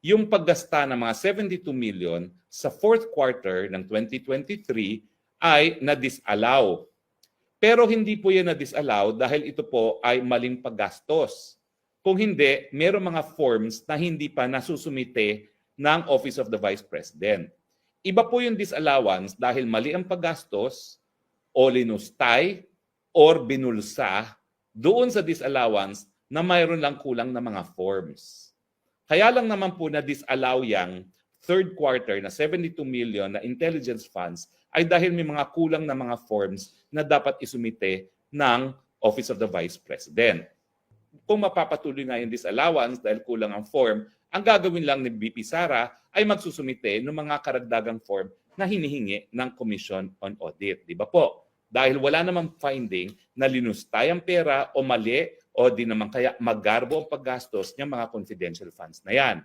yung paggasta ng mga 72 million sa fourth quarter ng 2023 ay na-disallow. Pero hindi po yan na-disallow dahil ito po ay maling paggastos. Kung hindi, mayroong mga forms na hindi pa nasusumite ng Office of the Vice President. Iba po yung disallowance dahil mali ang paggastos o linustay or binulsa doon sa disallowance na mayroon lang kulang na mga forms. Kaya lang naman po na disallow yang third quarter na 72 million na intelligence funds ay dahil may mga kulang na mga forms na dapat isumite ng Office of the Vice President. Kung mapapatuloy nga yung disallowance dahil kulang ang form, ang gagawin lang ni BP Sara ay magsusumite ng mga karagdagang form na hinihingi ng Commission on Audit. Di ba po? Dahil wala namang finding na linustay ang pera o mali o di naman kaya maggarbo ang paggastos ng mga confidential funds na yan.